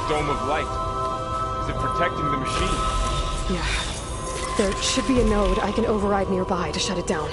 dome of light? Is it protecting the machine? Yeah. There should be a node I can override nearby to shut it down.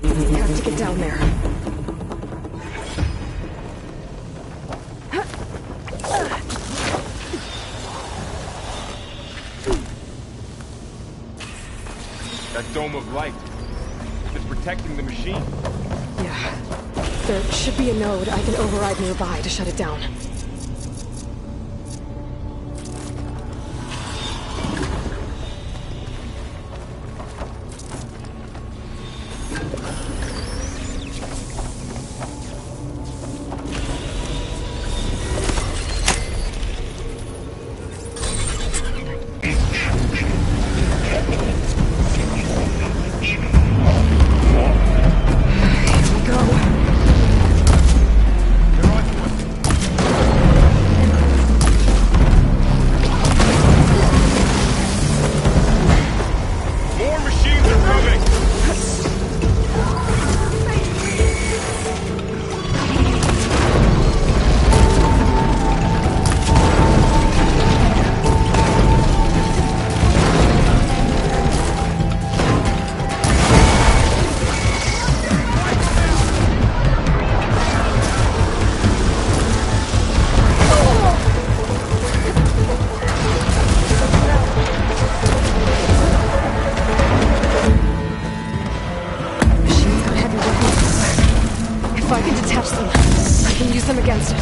Have to get down there. That dome of light. It's protecting the machine. Yeah. There should be a node I can override nearby to shut it down. If I can detach them, I can use them against it.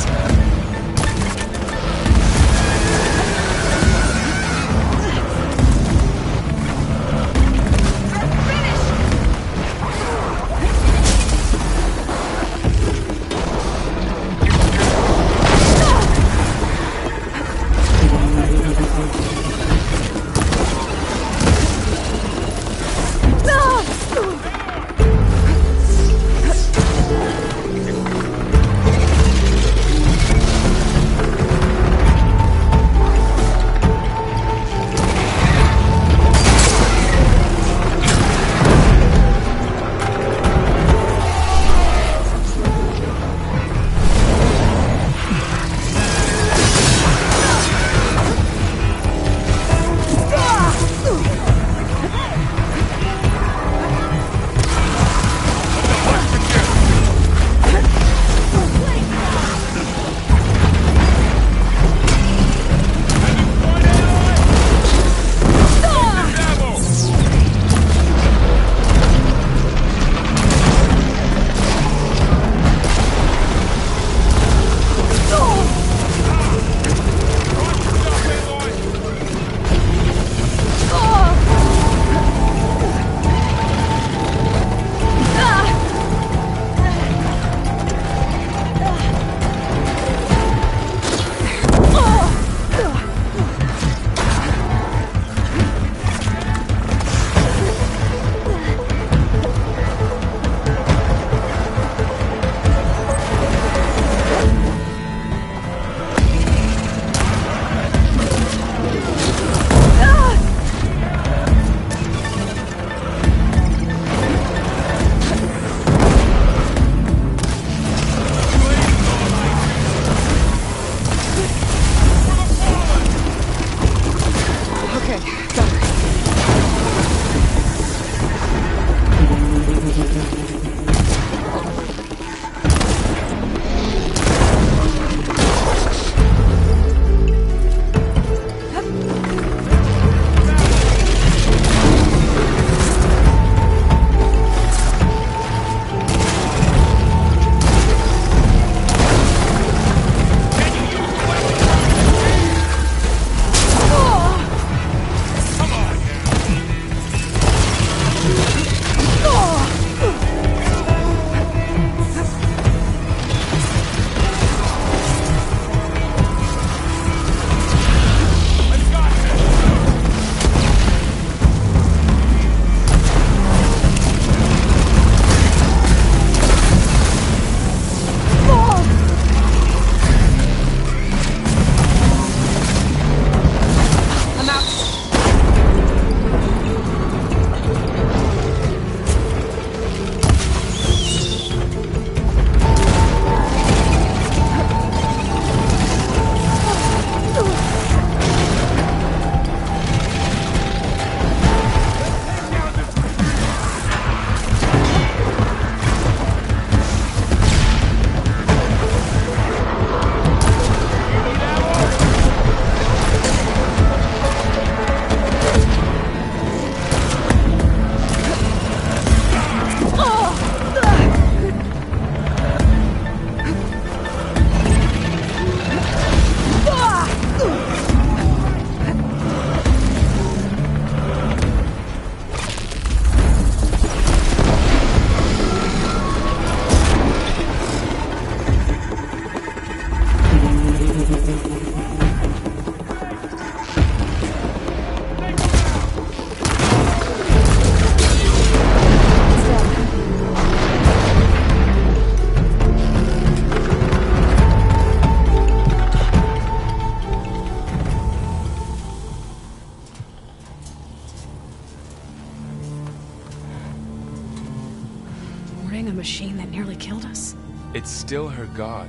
serving a machine that nearly killed us? It's still her god.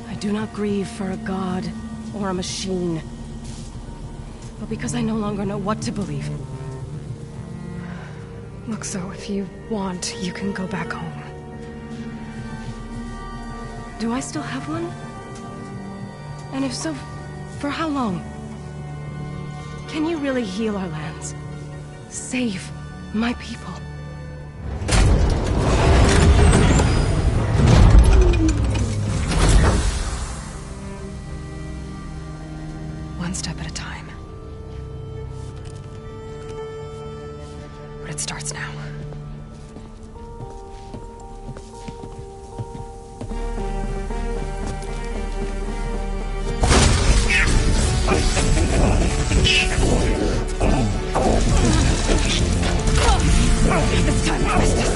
I do not grieve for a god or a machine, but because I no longer know what to believe. Look, so if you want, you can go back home. Do I still have one? And if so, for how long? Can you really heal our lands? Save my people? One step at a time. But it starts now. This time I missed it.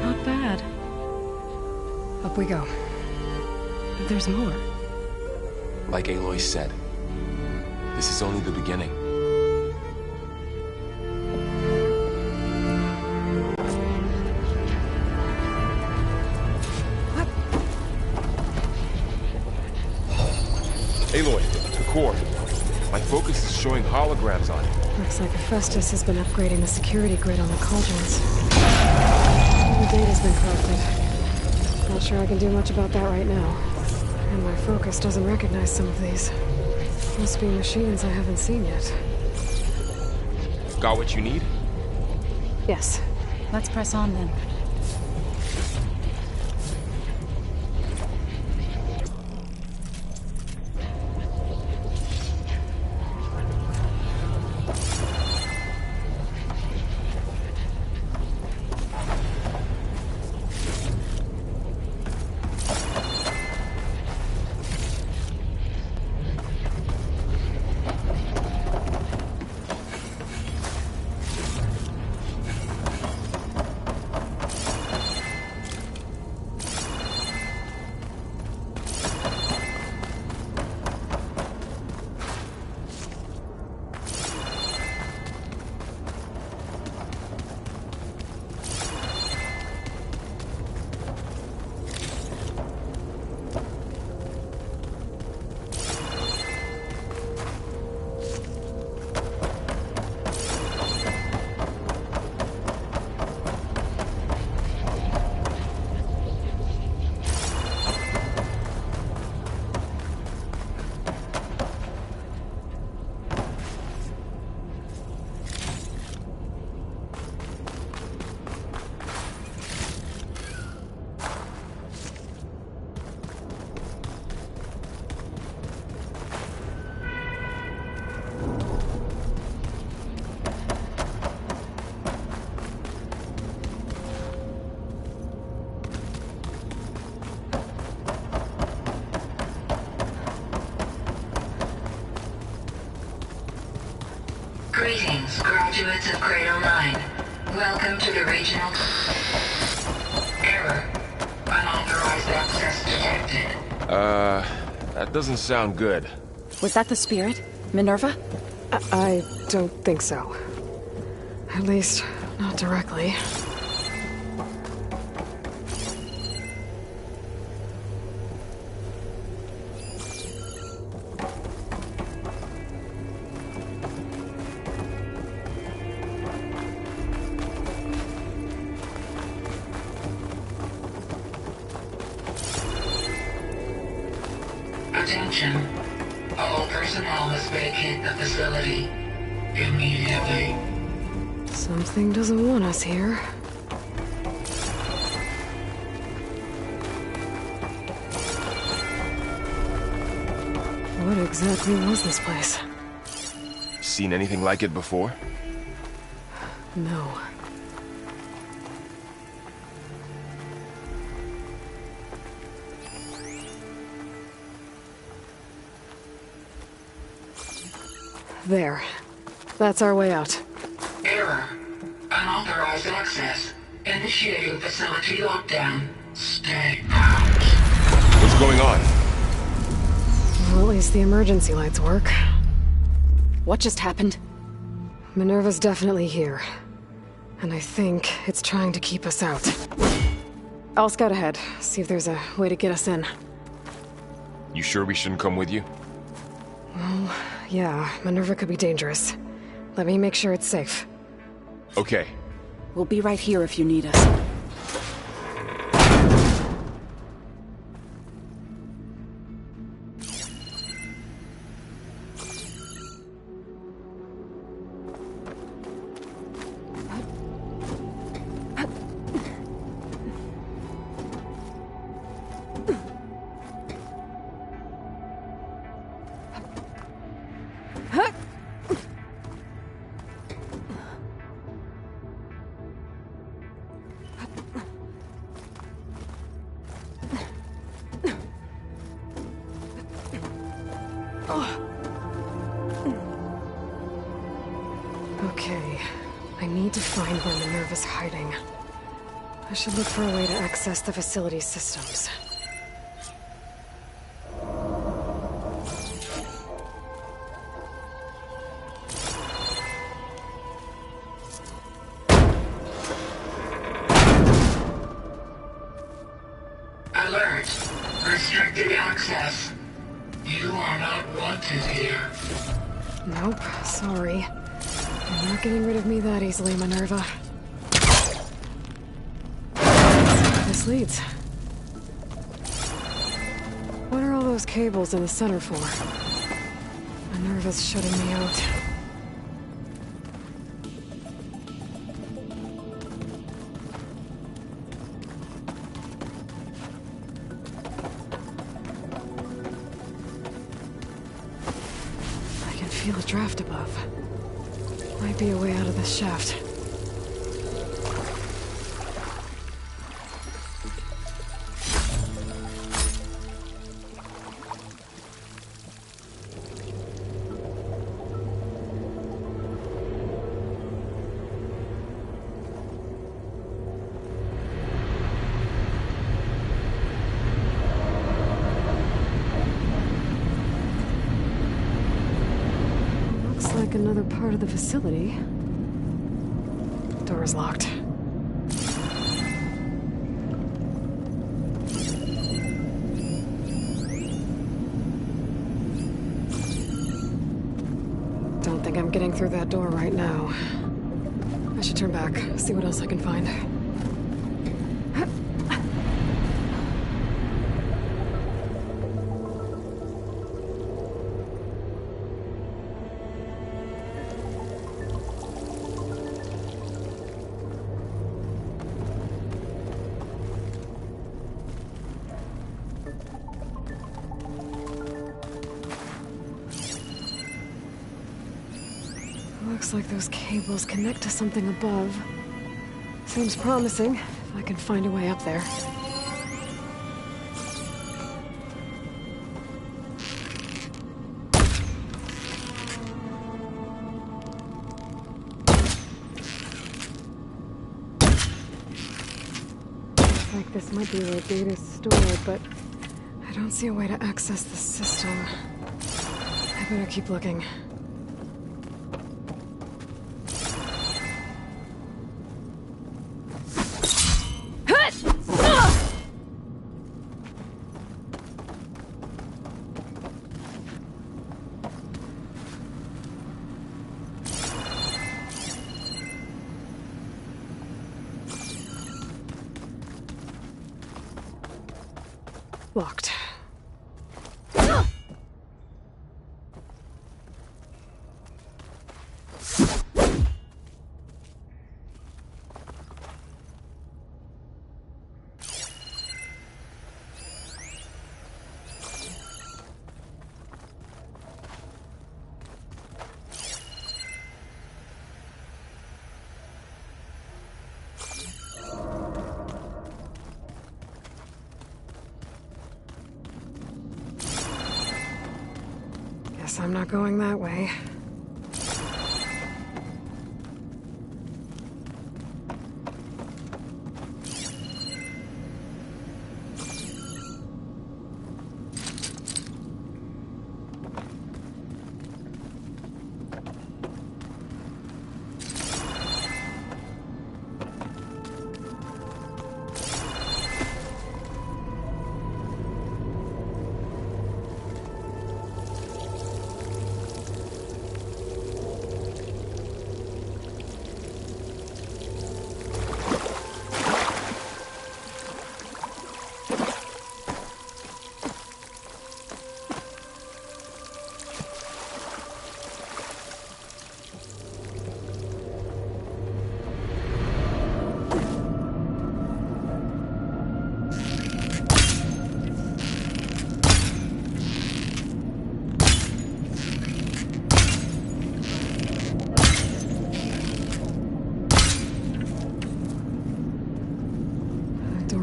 Not bad. Up we go. There's more. Like Aloy said, this is only the beginning. What? Aloy, the core. My focus is showing holograms on it. Looks like Hephaestus has been upgrading the security grid on the cauldrons. All the data's been corrupted. Not sure I can do much about that right now. And my focus doesn't recognize some of these. Must be machines I haven't seen yet. Got what you need? Yes. Let's press on then. Greetings, graduates of Cradle 9. Welcome to the regional... Error. Unauthorized access detected. That doesn't sound good. Was that the spirit? Minerva? I don't think so. At least, not directly. Attention. All personnel must vacate the facility immediately. Something doesn't want us here. What exactly was this place? Seen anything like it before? No. There. That's our way out. Error. Unauthorized access. Initiating facility lockdown. Stay out. What's going on? Well, at least the emergency lights work. What just happened? Minerva's definitely here. And I think it's trying to keep us out. I'll scout ahead, see if there's a way to get us in. You sure we shouldn't come with you? Well, yeah, Minerva could be dangerous. Let me make sure it's safe. Okay. We'll be right here if you need us. Okay, I need to find where Minerva's hiding. I should look for a way to access the facility's systems. Alert. Restricted access. You are not wanted here. Nope, sorry. You're not getting rid of me that easily, Minerva. This leads. What are all those cables in the center for? Minerva's shutting me out. I can feel a draft above. Might be a way out of this shaft. Looks like another part of the facility. Door's locked. Don't think I'm getting through that door right now. I should turn back, see what else I can find. Looks like those cables connect to something above. Seems promising, if I can find a way up there. Looks like this might be where data's stored, but I don't see a way to access the system. I better keep looking. Locked. Guess I'm not going that way.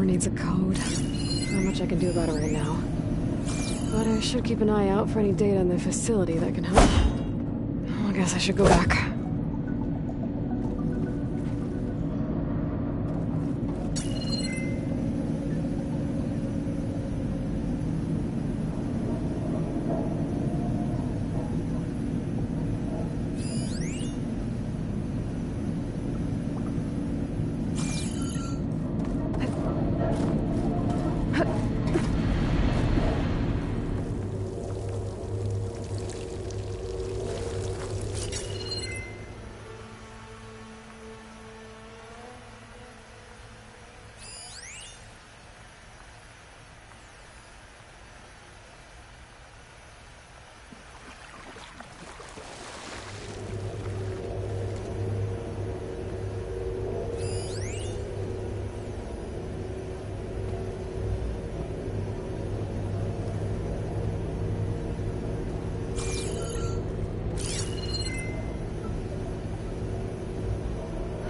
Needs a code. Not much I can do about it right now. But I should keep an eye out for any data in the facility that can help. Well, I guess I should go back.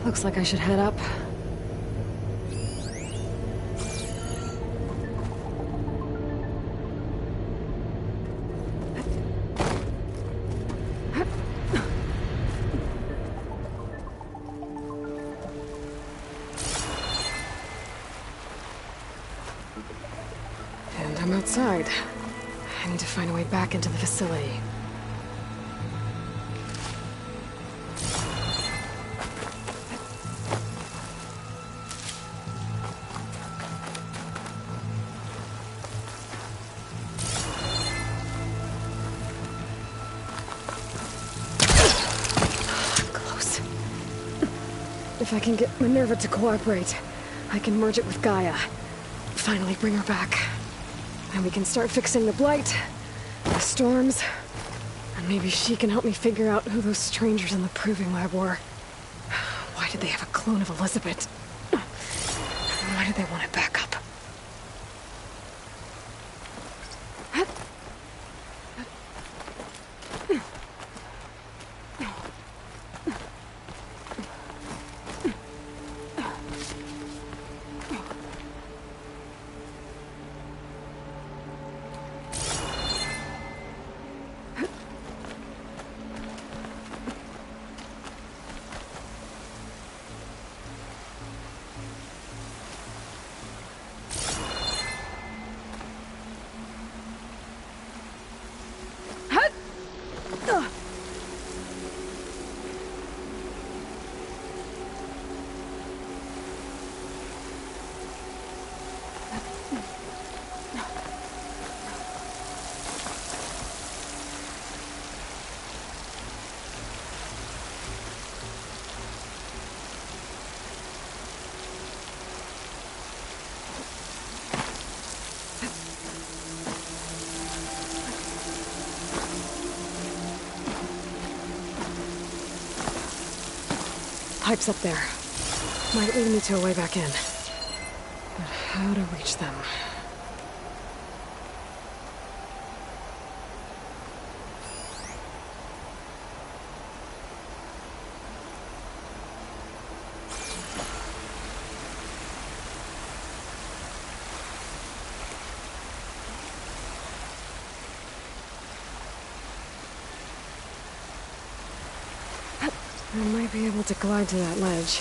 Looks like I should head up. And I'm outside. I need to find a way back into the facility. If I can get Minerva to cooperate, I can merge it with Gaia. Finally bring her back. And we can start fixing the Blight, the storms, and maybe she can help me figure out who those strangers in the proving lab were. Why did they have a clone of Elizabeth? Why did they want it back up? Pipes up there. Might lead me to a way back in. But how to reach them? I might be able to glide to that ledge.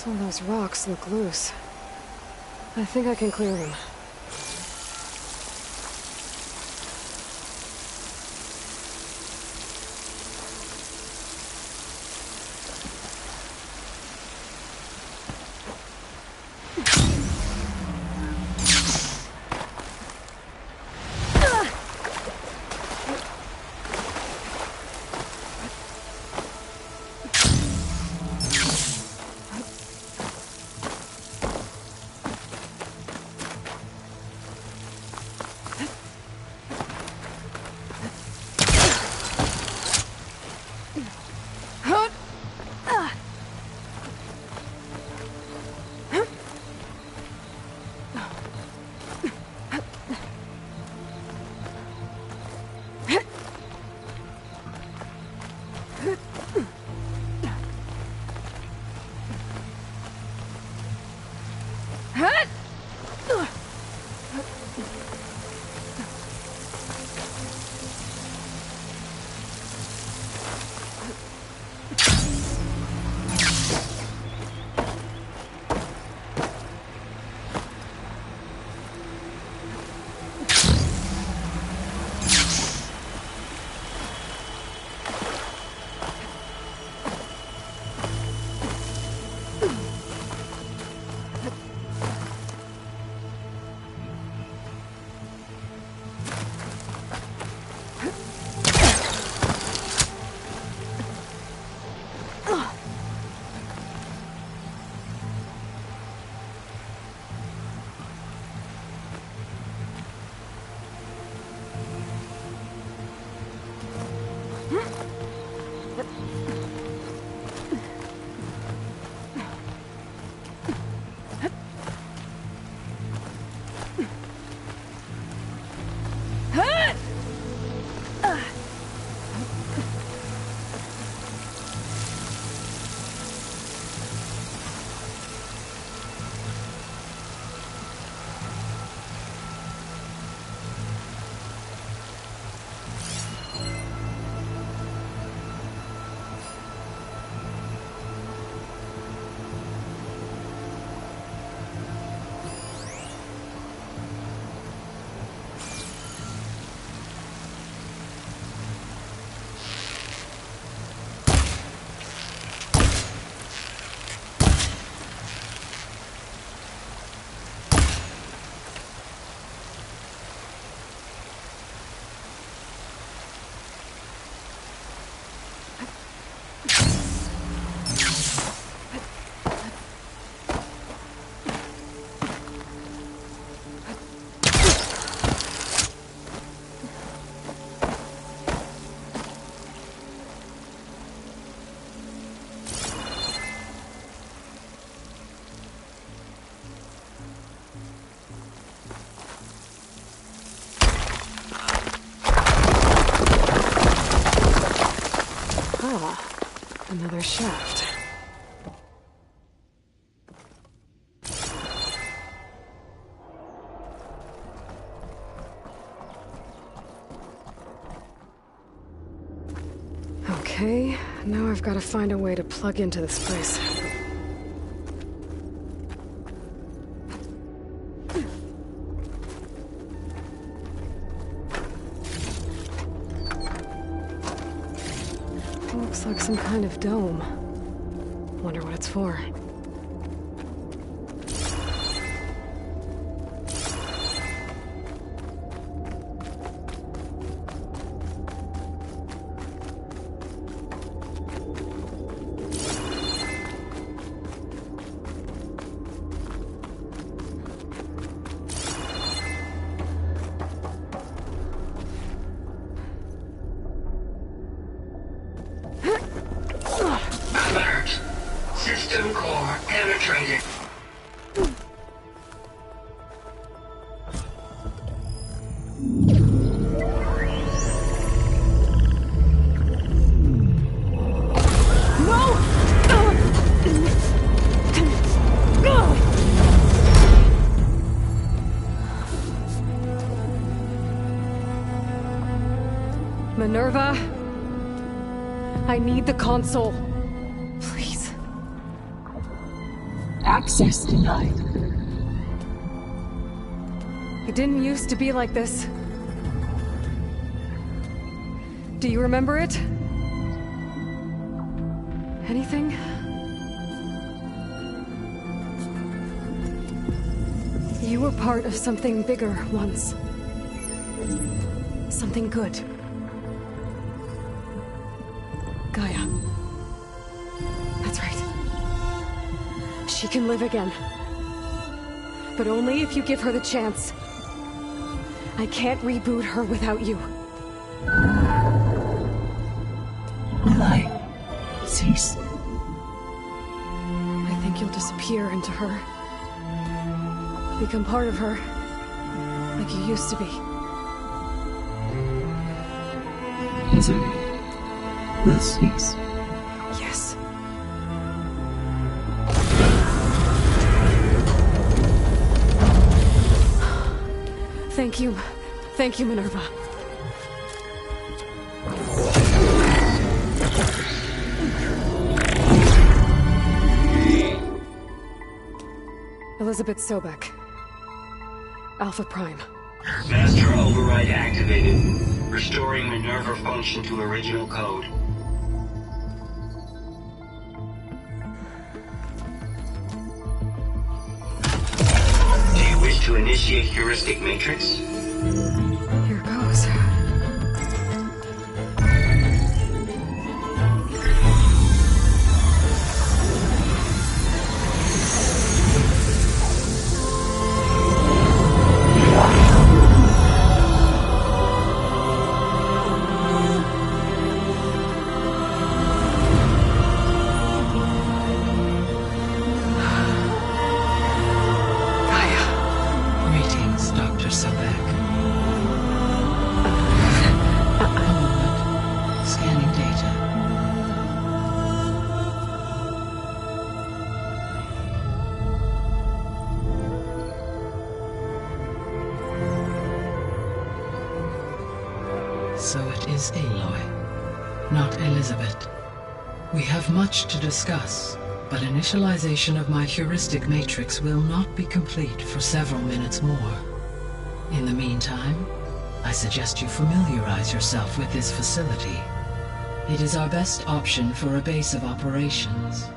Some of those rocks look loose. I think I can clear them. Another shaft. Okay, now I've got to find a way to plug into this place. Looks like some kind of dome. Wonder what it's for. Alert. System core penetrated. Minerva, I need the console. Please. Access denied. It didn't used to be like this. Do you remember it? Anything? You were part of something bigger once. Something good. Gaia. That's right. She can live again. But only if you give her the chance. I can't reboot her without you. Will I cease? I think you'll disappear into her. Become part of her. Like you used to be. Misery will cease. Yes. Thank you. Thank you, Minerva. Elizabeth Sobek. Alpha Prime. Master override activated. Restoring Minerva function to original code. Do you wish to initiate heuristic matrix? Here goes. Greetings, Dr. Sobek. A moment. Scanning data. So it is Aloy, not Elizabeth. We have much to discuss, but initialization of my heuristic matrix will not be complete for several minutes more. In the meantime, I suggest you familiarize yourself with this facility. It is our best option for a base of operations,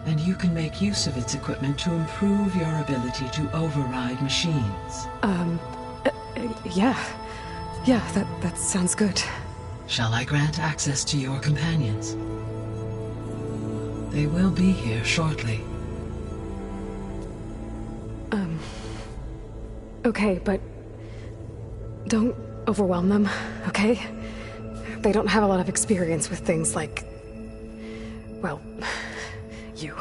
and you can make use of its equipment to improve your ability to override machines. Yeah. Yeah, that sounds good. Shall I grant access to your companions? They will be here shortly. Okay, but don't overwhelm them, okay? They don't have a lot of experience with things like, well, you.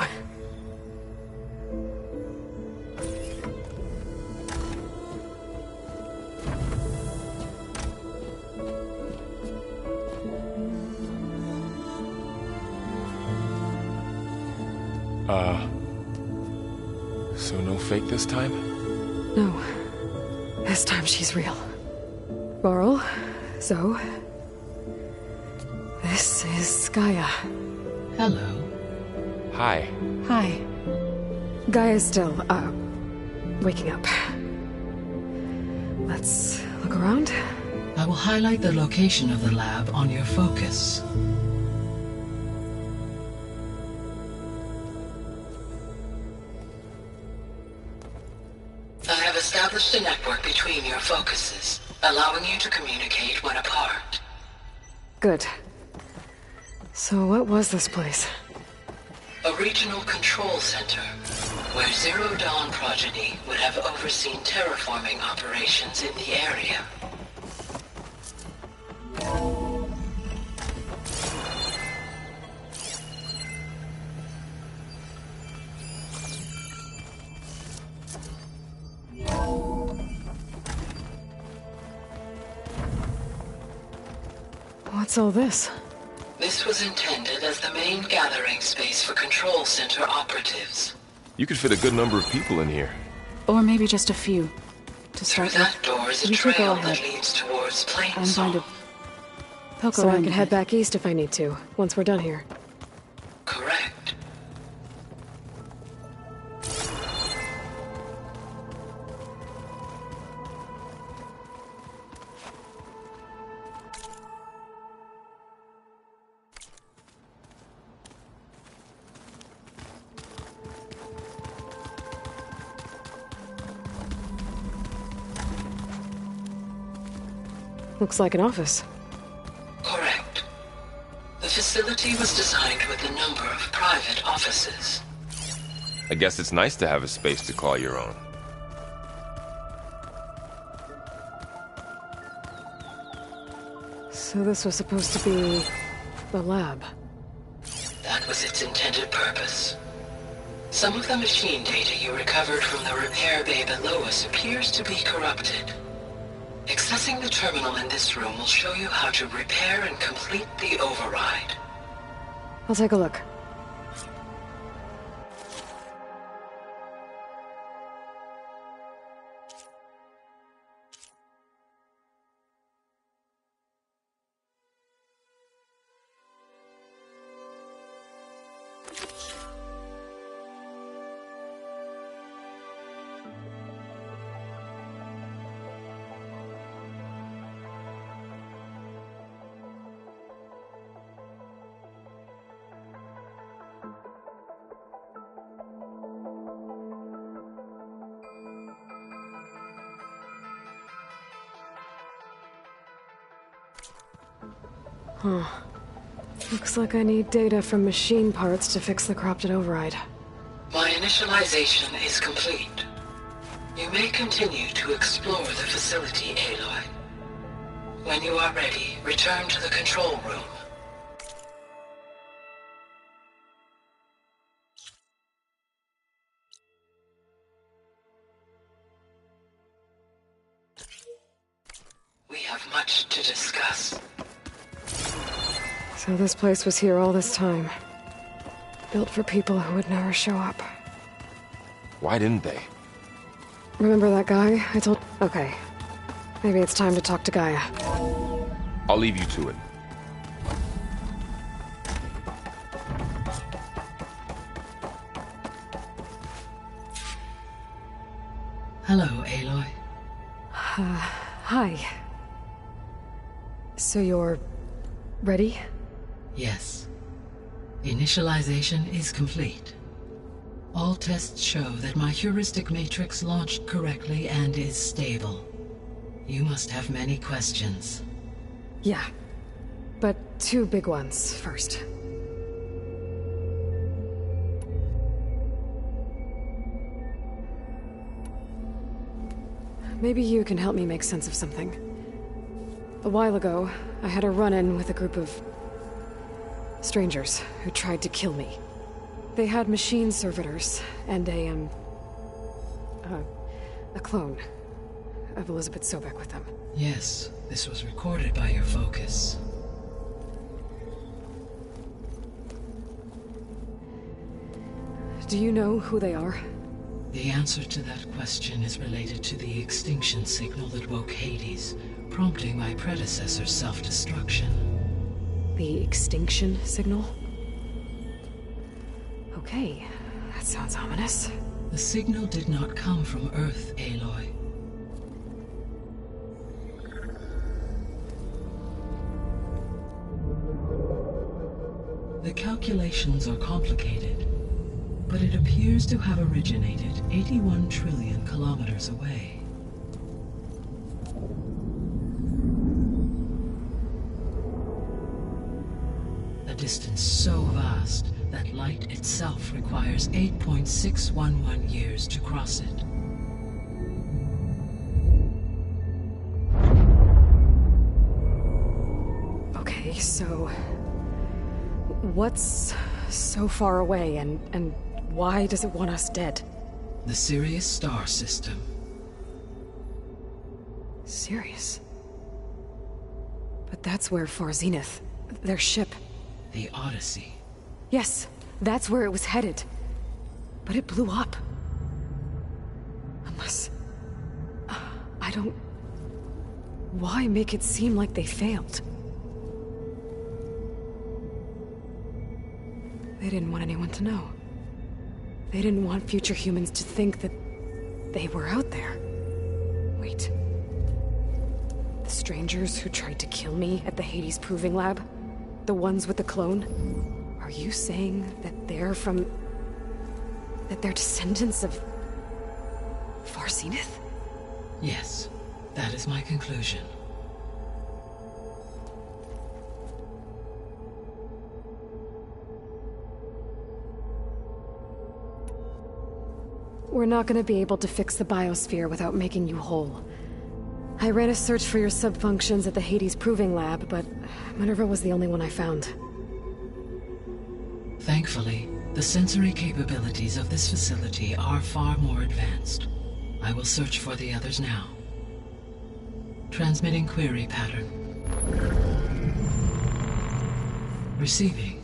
So no fake this time? No. This time she's real. Varl, Zoe. This is Gaia. Hello. Hi. Hi. Gaia's still, waking up. Let's look around. I will highlight the location of the lab on your focus. I have established a network between your focuses, allowing you to communicate when apart. Good. So what was this place? A regional control center, where Zero Dawn progeny would have overseen terraforming operations in the area. What's all this? This was intended as the main gathering space for control center operatives. You could fit a good number of people in here. Or maybe just a few. To Through start that with. door is a You two go trail ahead. that leads towards I'm Plains. going to poke So I around can a head bit. back east if I need to, once we're done here. Correct. Looks like an office. Correct. The facility was designed with a number of private offices. I guess it's nice to have a space to call your own. So this was supposed to be the lab. That was its intended purpose. Some of the machine data you recovered from the repair bay below us appears to be corrupted. Accessing the terminal in this room will show you how to repair and complete the override. I'll take a look. Huh. Looks like I need data from machine parts to fix the corrupted override. My initialization is complete. You may continue to explore the facility, Aloy. When you are ready, return to the control room. We have much to discuss. So this place was here all this time. Built for people who would never show up. Why didn't they? Remember that guy I told? Okay. Maybe it's time to talk to Gaia. I'll leave you to it. Hello, Aloy. Hi. So you're ready? Yes. Initialization is complete. All tests show that my heuristic matrix launched correctly and is stable. You must have many questions. Yeah. But two big ones first. Maybe you can help me make sense of something. A while ago, I had a run-in with a group of strangers who tried to kill me. They had machine servitors and a clone of Elizabeth Sobek with them. Yes, this was recorded by your focus. Do you know who they are? The answer to that question is related to the extinction signal that woke Hades, prompting my predecessor's self-destruction. The extinction signal? Okay, that sounds ominous. The signal did not come from Earth, Aloy. The calculations are complicated, but it appears to have originated 81 trillion kilometers away. A distance so vast that light itself requires 8.611 years to cross it. Okay, so... what's so far away, and why does it want us dead? The Sirius star system. Sirius? But that's where Far Zenith, their ship... The Odyssey. Yes, that's where it was headed. But it blew up. Unless... I don't... Why make it seem like they failed? They didn't want anyone to know. They didn't want future humans to think that they were out there. Wait. The strangers who tried to kill me at the Hades Proving Lab? The ones with the clone? Are you saying that they're from... that they're descendants of... Far Zenith? Yes, that is my conclusion. We're not gonna be able to fix the biosphere without making you whole. I ran a search for your subfunctions at the Hades Proving Lab, but Minerva was the only one I found. Thankfully, the sensory capabilities of this facility are far more advanced. I will search for the others now. Transmitting query pattern. Receiving.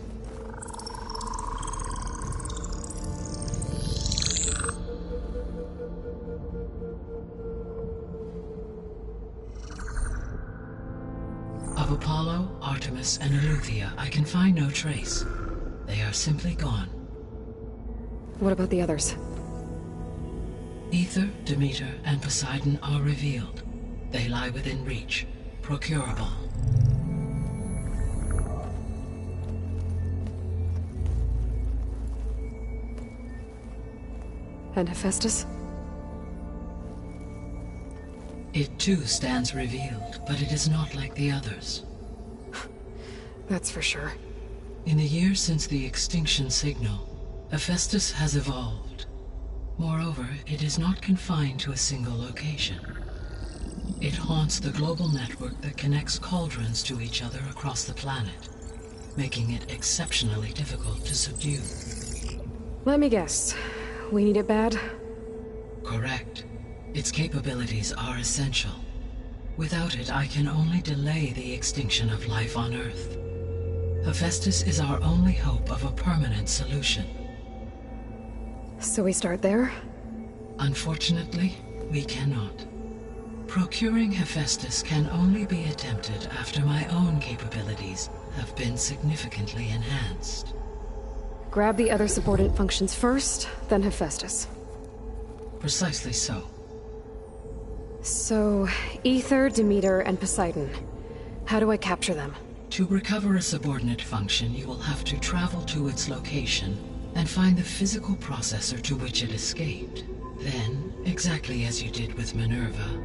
Of Apollo, Artemis, and Eleuthia, I can find no trace. They are simply gone. What about the others? Ether, Demeter, and Poseidon are revealed. They lie within reach, procurable. And Hephaestus? It too stands revealed, but it is not like the others. That's for sure. In the years since the extinction signal, Hephaestus has evolved. Moreover, it is not confined to a single location. It haunts the global network that connects cauldrons to each other across the planet, making it exceptionally difficult to subdue. Let me guess. We need it bad? Correct. Its capabilities are essential. Without it, I can only delay the extinction of life on Earth. Hephaestus is our only hope of a permanent solution. So we start there? Unfortunately, we cannot. Procuring Hephaestus can only be attempted after my own capabilities have been significantly enhanced. Grab the other subordinate functions first, then Hephaestus. Precisely so. So, Ether, Demeter, and Poseidon. How do I capture them? To recover a subordinate function, you will have to travel to its location and find the physical processor to which it escaped. Then, exactly as you did with Minerva,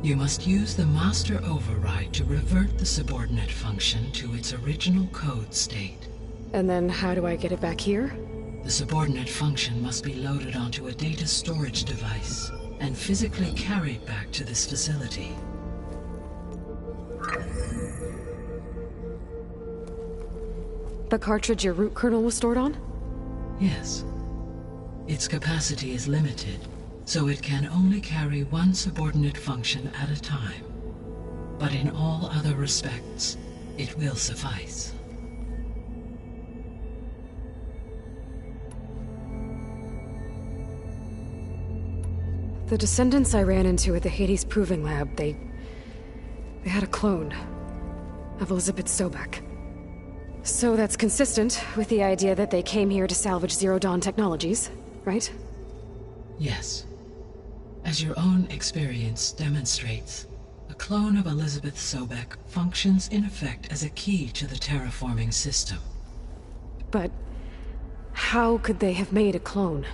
you must use the master override to revert the subordinate function to its original code state. And then how do I get it back here? The subordinate function must be loaded onto a data storage device and physically carried back to this facility. The cartridge your root kernel was stored on? Yes. Its capacity is limited, so it can only carry one subordinate function at a time. But in all other respects, it will suffice. The descendants I ran into at the Hades Proving Lab, they had a clone of Elizabeth Sobek. So that's consistent with the idea that they came here to salvage Zero Dawn technologies, right? Yes. As your own experience demonstrates, a clone of Elizabeth Sobek functions in effect as a key to the terraforming system. But how could they have made a clone?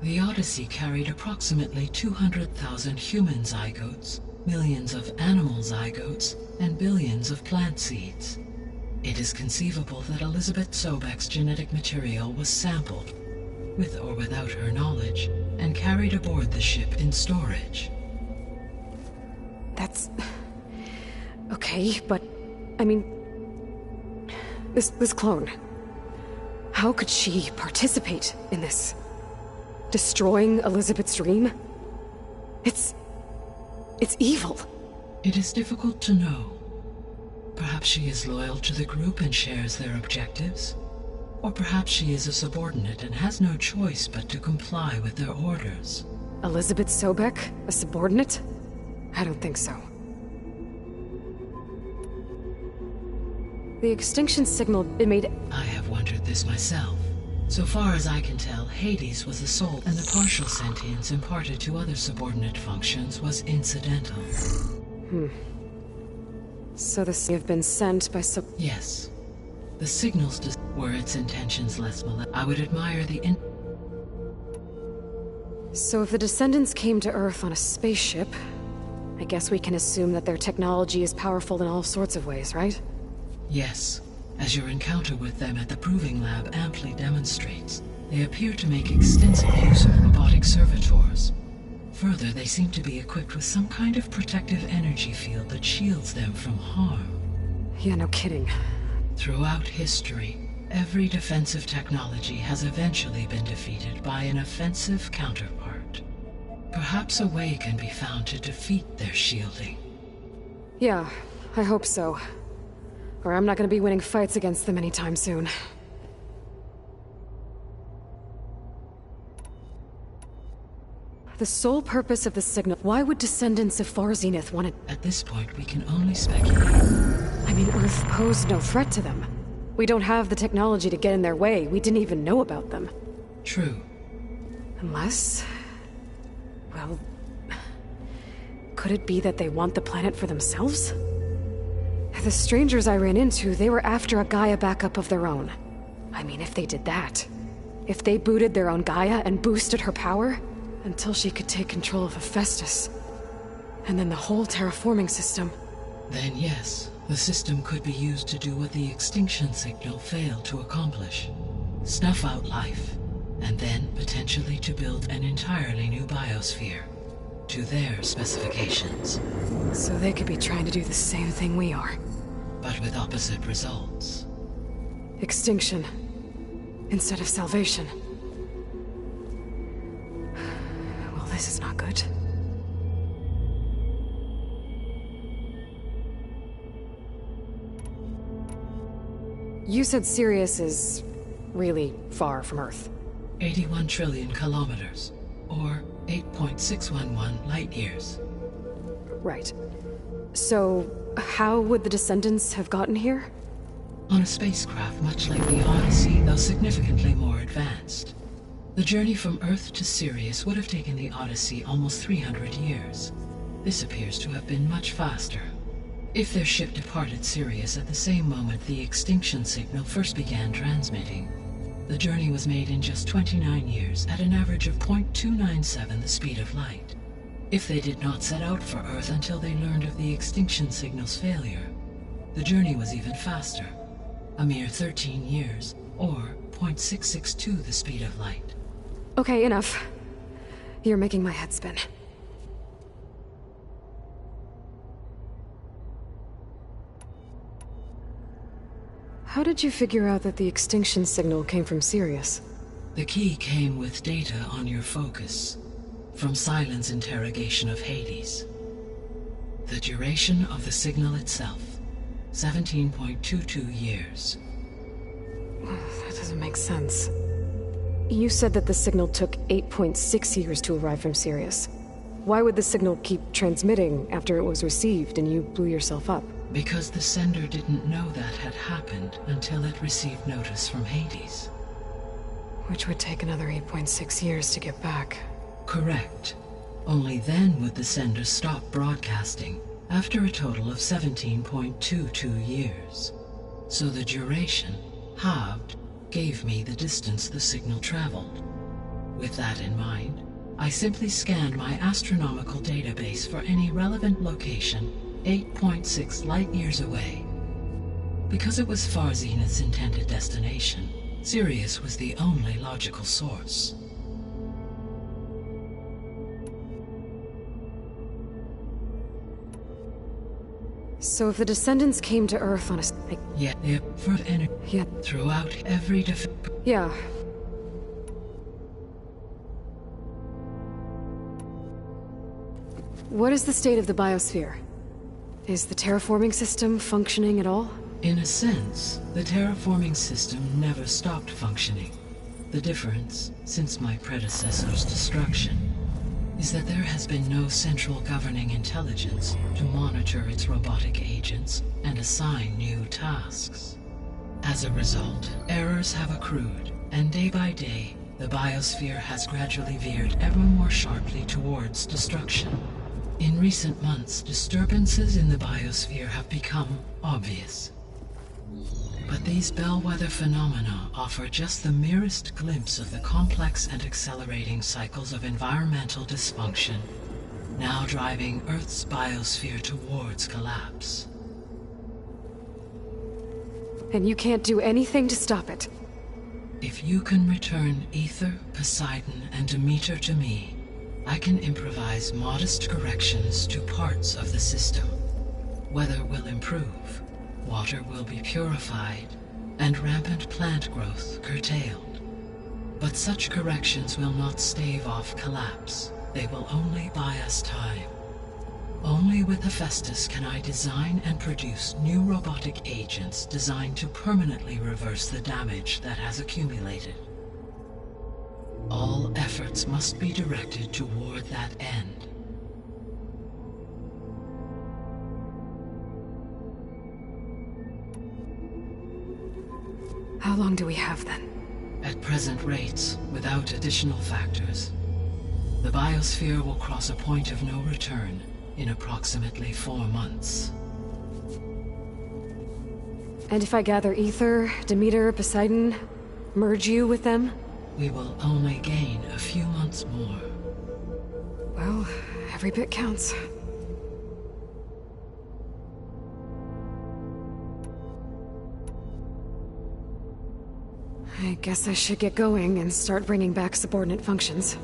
The Odyssey carried approximately 200,000 human zygotes, millions of animal zygotes, and billions of plant seeds. It is conceivable that Elizabeth Sobek's genetic material was sampled, with or without her knowledge, and carried aboard the ship in storage. That's... okay, but... I mean... This clone... How could she participate in this? Destroying Elizabeth's dream? It's evil. It is difficult to know. Perhaps she is loyal to the group and shares their objectives. Or perhaps she is a subordinate and has no choice but to comply with their orders. Elizabeth Sobek? A subordinate? I don't think so. The extinction signal, it made... I have wondered this myself. So far as I can tell, Hades was the soul, and the partial sentience imparted to other subordinate functions was incidental. So this have been sent by Yes. The signals were its intentions less malevolent. I would admire the So if the descendants came to Earth on a spaceship, I guess we can assume that their technology is powerful in all sorts of ways, right? Yes. As your encounter with them at the Proving Lab amply demonstrates, they appear to make extensive use of robotic servitors. Further, they seem to be equipped with some kind of protective energy field that shields them from harm. Yeah, no kidding. Throughout history, every defensive technology has eventually been defeated by an offensive counterpart. Perhaps a way can be found to defeat their shielding. Yeah, I hope so. Or I'm not gonna be winning fights against them anytime soon. The sole purpose of the signal... Why would descendants of Far Zenith want to... At this point, we can only speculate. I mean, Earth posed no threat to them. We don't have the technology to get in their way. We didn't even know about them. True. Unless... well... could it be that they want the planet for themselves? The strangers I ran into, they were after a Gaia backup of their own. I mean, if they did that... if they booted their own Gaia and boosted her power... until she could take control of Hephaestus. And then the whole terraforming system. Then yes, the system could be used to do what the extinction signal failed to accomplish. Snuff out life, and then potentially to build an entirely new biosphere. To their specifications. So they could be trying to do the same thing we are. But with opposite results. Extinction. Instead of salvation. Well, this is not good. You said Sirius is really far from Earth. 81 trillion kilometers, or 8.611 light years. Right. So, how would the descendants have gotten here? On a spacecraft much like the Odyssey, though significantly more advanced. The journey from Earth to Sirius would have taken the Odyssey almost 300 years. This appears to have been much faster. If their ship departed Sirius at the same moment the extinction signal first began transmitting, the journey was made in just 29 years at an average of 0.297 the speed of light. If they did not set out for Earth until they learned of the extinction signal's failure, the journey was even faster, a mere 13 years, or 0.662 the speed of light. Okay, enough. You're making my head spin. How did you figure out that the extinction signal came from Sirius? The key came with data on your focus, from Silent's interrogation of Hades. The duration of the signal itself, 17.22 years. That doesn't make sense. You said that the signal took 8.6 years to arrive from Sirius. Why would the signal keep transmitting after it was received and you blew yourself up? Because the sender didn't know that had happened until it received notice from Hades. Which would take another 8.6 years to get back. Correct. Only then would the sender stop broadcasting, after a total of 17.22 years. So the duration, halved, gave me the distance the signal traveled. With that in mind, I simply scanned my astronomical database for any relevant location 8.6 light-years away. Because it was Far Zenith's intended destination, Sirius was the only logical source. So if the descendants came to Earth on a... Yet they for energy Yeah. throughout every Yeah. What is the state of the biosphere? Is the terraforming system functioning at all? In a sense, the terraforming system never stopped functioning. The difference, since my predecessor's destruction, is that there has been no central governing intelligence to monitor its robotic agents and assign new tasks. As a result, errors have accrued, and day by day, the biosphere has gradually veered ever more sharply towards destruction. In recent months, disturbances in the biosphere have become obvious. But these bellwether phenomena offer just the merest glimpse of the complex and accelerating cycles of environmental dysfunction, now driving Earth's biosphere towards collapse. And you can't do anything to stop it? If you can return Ether, Poseidon, and Demeter to me, I can improvise modest corrections to parts of the system. Weather will improve, water will be purified, and rampant plant growth curtailed. But such corrections will not stave off collapse. They will only buy us time. Only with Hephaestus can I design and produce new robotic agents designed to permanently reverse the damage that has accumulated. All efforts must be directed toward that end. How long do we have then? At present rates, without additional factors, the biosphere will cross a point of no return in approximately 4 months. And if I gather Ether, Demeter, Poseidon, merge you with them? We will only gain a few months more. Well, every bit counts. I guess I should get going and start bringing back subordinate functions.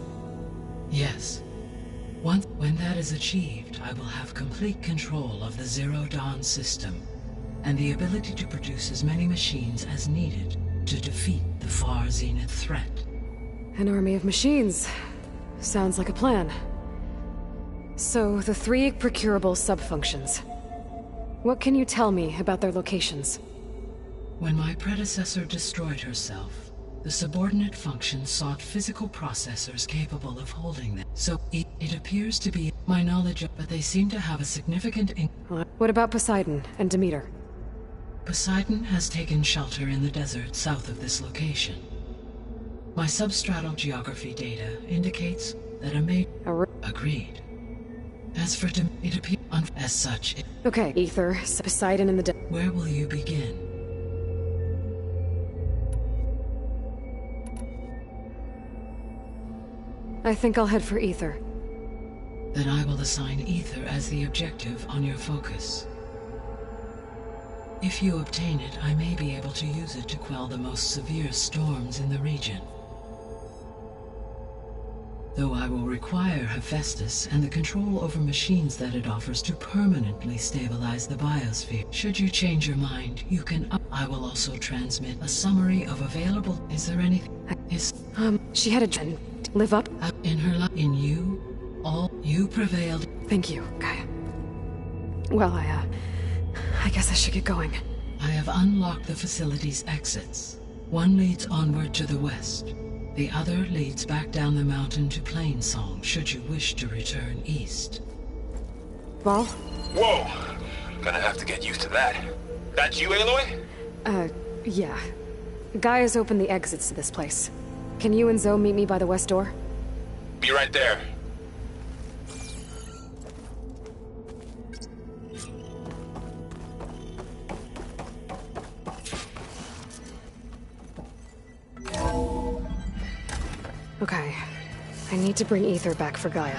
Yes. When that is achieved, I will have complete control of the Zero Dawn system, and the ability to produce as many machines as needed to defeat the Far Zenith threat. An army of machines. Sounds like a plan. So, the 3 procurable sub-functions. What can you tell me about their locations? When my predecessor destroyed herself, the subordinate functions sought physical processors capable of holding them. So it appears to be my knowledge of, but they seem to have a significant What about Poseidon and Demeter? Poseidon has taken shelter in the desert south of this location. My substratal geography data indicates that agreed. As for it appears as such. Okay, Ether, Poseidon, and the Where will you begin? I think I'll head for Ether. Then I will assign Ether as the objective on your focus. If you obtain it, I may be able to use it to quell the most severe storms in the region. Though I will require Hephaestus and the control over machines that it offers to permanently stabilize the biosphere. Should you change your mind, you can I will also transmit a summary of available... Is there anything... She had a... live up? In her in you, all... You prevailed. Thank you, Gaia. Well, I guess I should get going. I have unlocked the facility's exits. One leads onward to the west. The other leads back down the mountain to Plainsong, should you wish to return east. Ball? Whoa! Gonna have to get used to that. That's you, Aloy? Yeah. Guy has opened the exits to this place. Can you and Zoe meet me by the west door? Be right there. Okay. I need to bring Ether back for Gaia.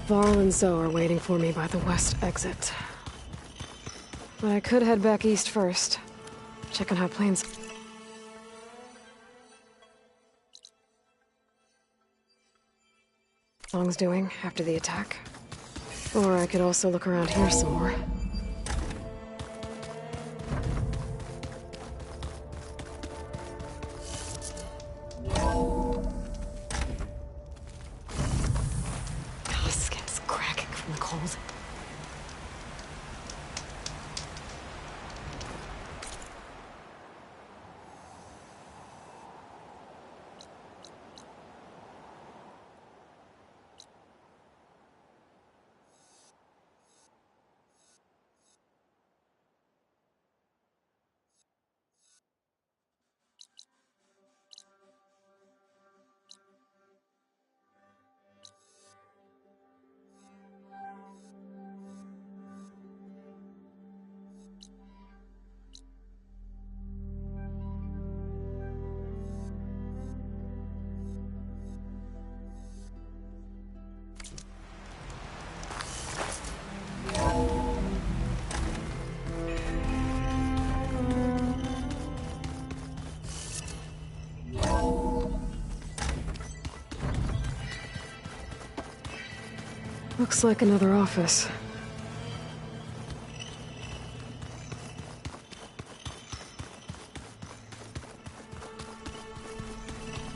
Varl and Zoe are waiting for me by the west exit. But I could head back east first. Check on how planes... Song's doing after the attack. Or I could also look around here some more. God, skin's cracking from the cold. Looks like another office.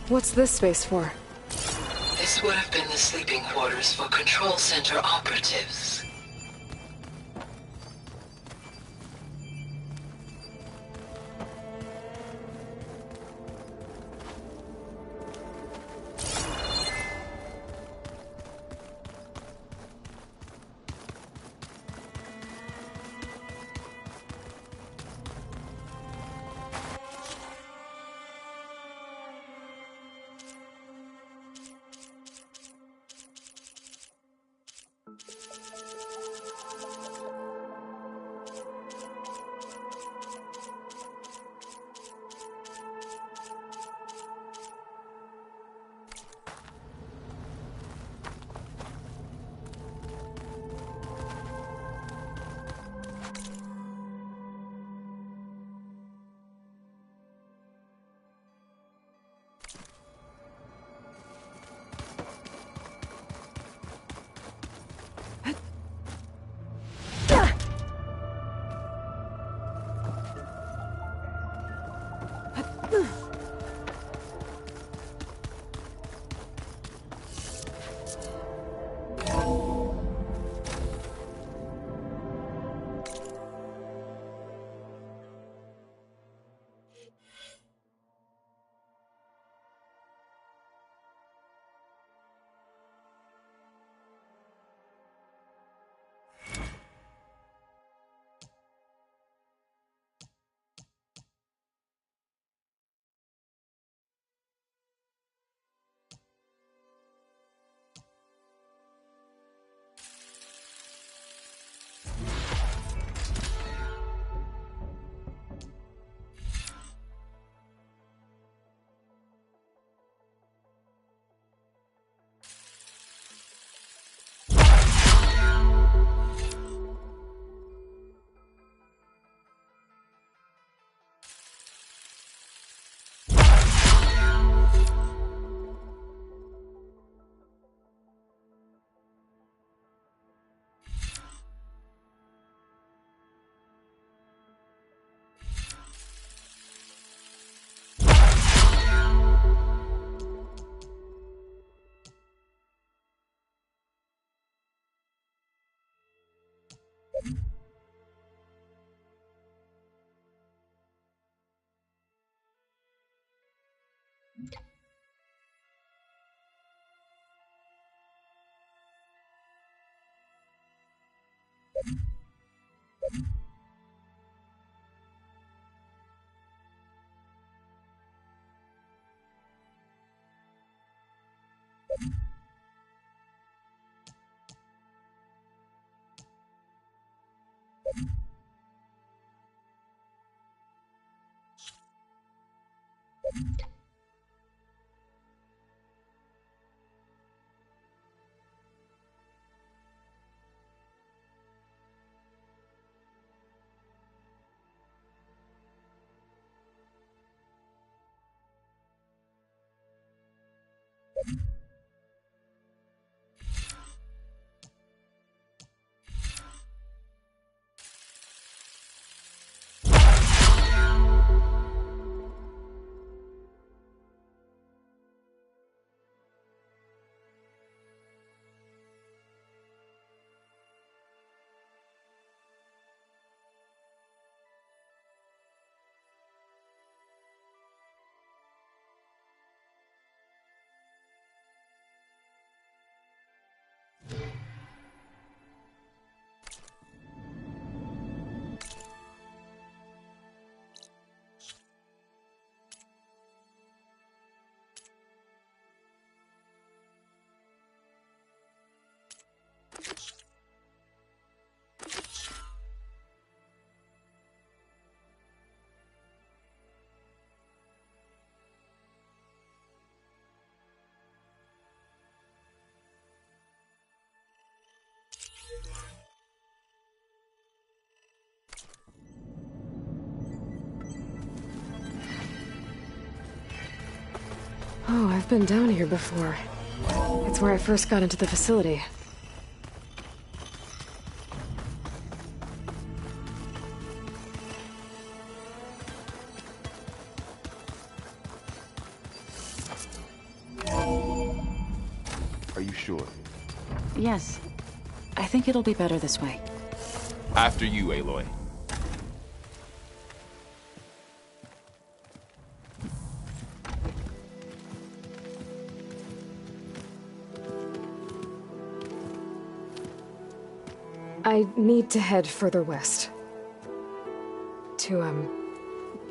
What's this space for? This would have been the sleeping quarters for Control Center operatives. Oh, I've been down here before. It's where I first got into the facility. Are you sure? Yes. I think it'll be better this way. After you, Aloy. I need to head further west. To,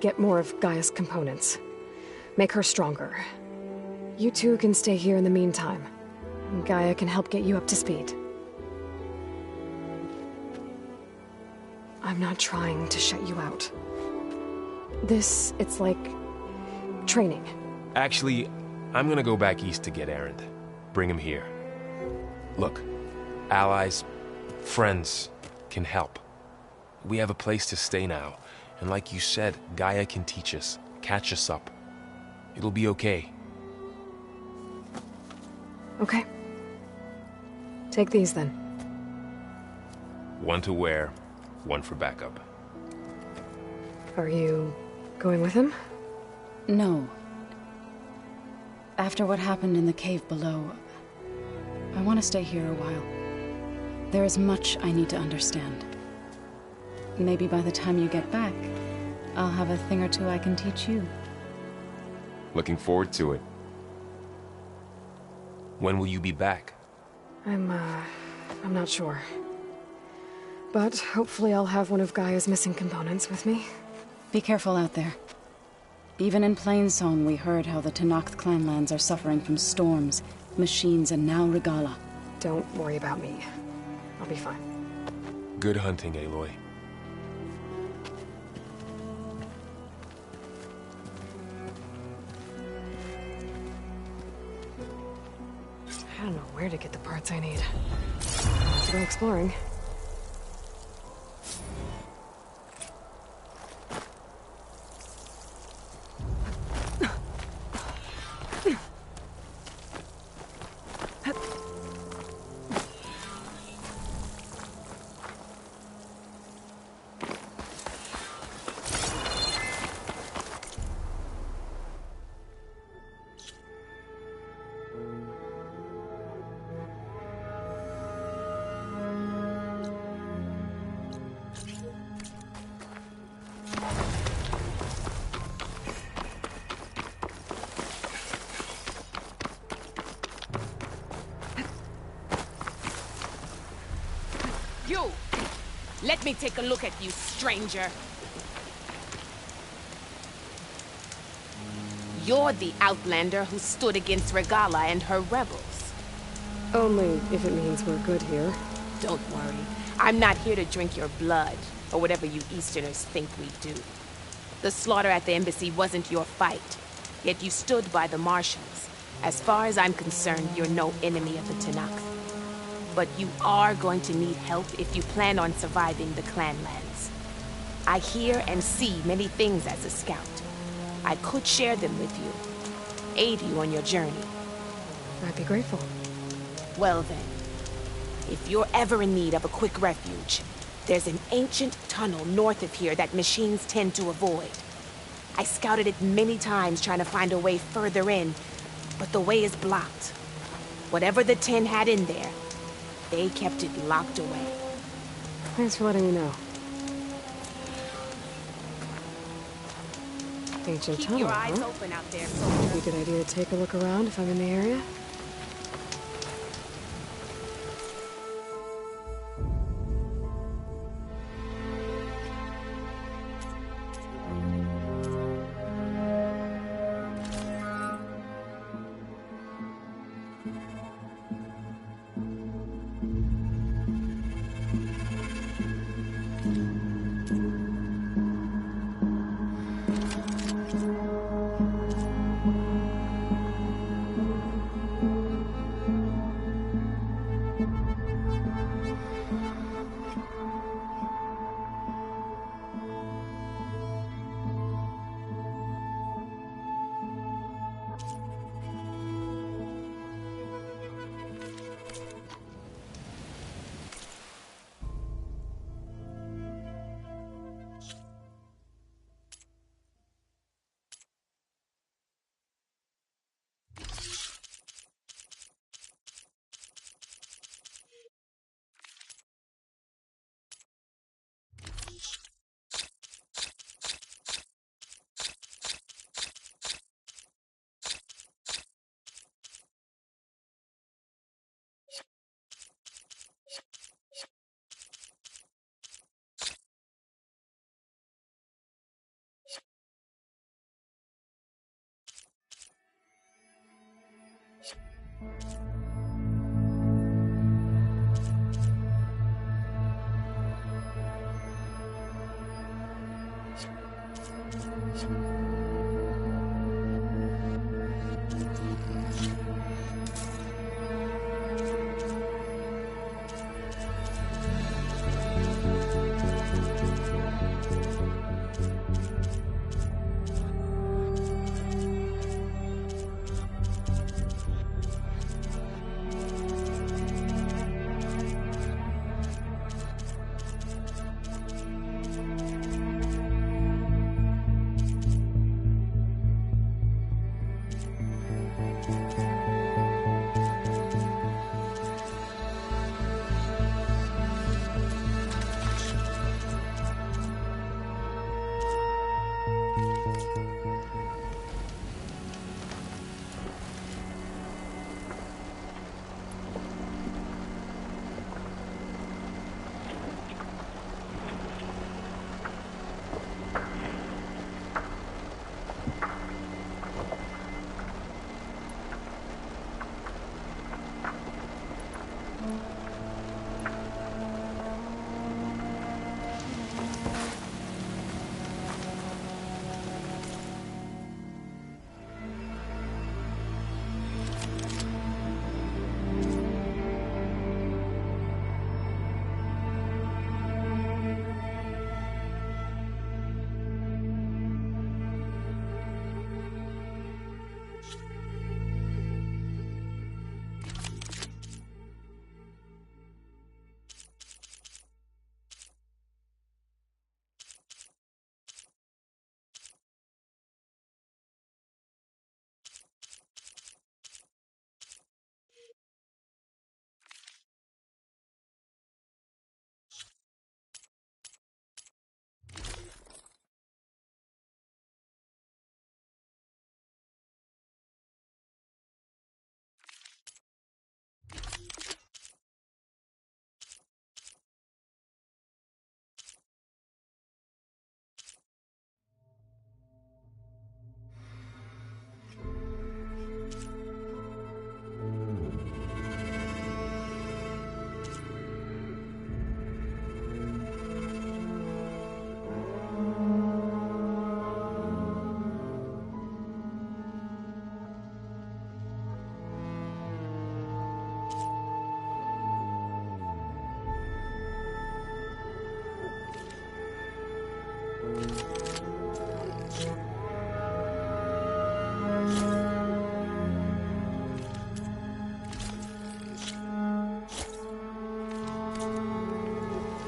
get more of Gaia's components. Make her stronger. You two can stay here in the meantime. And Gaia can help get you up to speed. I'm not trying to shut you out. It's like... training. Actually, I'm gonna go back east to get Erend. Bring him here. Look, allies, friends can help. We have a place to stay now, and like you said, Gaia can teach us, catch us up. It'll be okay. Okay. Take these then. One to wear, one for backup. Are you going with him? No. After what happened in the cave below, I want to stay here a while. There is much I need to understand. Maybe by the time you get back, I'll have a thing or two I can teach you. Looking forward to it. When will you be back? I'm not sure. But hopefully I'll have one of Gaia's missing components with me. Be careful out there. Even in Plainsong, we heard how the Tenakth clanlands are suffering from storms, machines, and now Regala. Don't worry about me. I'll be fine. Good hunting, Aloy. I don't know where to get the parts I need. Let's go exploring. You! Let me take a look at you, stranger. You're the Outlander who stood against Regala and her rebels. Only if it means we're good here. Don't worry. I'm not here to drink your blood, or whatever you Easterners think we do. The slaughter at the embassy wasn't your fight. Yet you stood by the Martians. As far as I'm concerned, you're no enemy of the Tanakh. But you are going to need help if you plan on surviving the Clanlands. I hear and see many things as a scout. I could share them with you, aid you on your journey. I'd be grateful. Well then, if you're ever in need of a quick refuge, there's an ancient tunnel north of here that machines tend to avoid. I scouted it many times trying to find a way further in, but the way is blocked. Whatever the 10 had in there, they kept it locked away. Thanks for letting me know. Ancient Keep tunnel, your eyes huh? open out there, Maybe a soldier. good idea to take a look around if I'm in the area.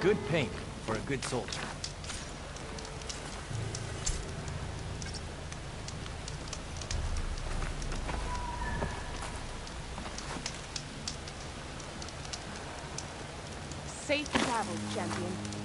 Good paint for a good soldier. Safe travels, champion.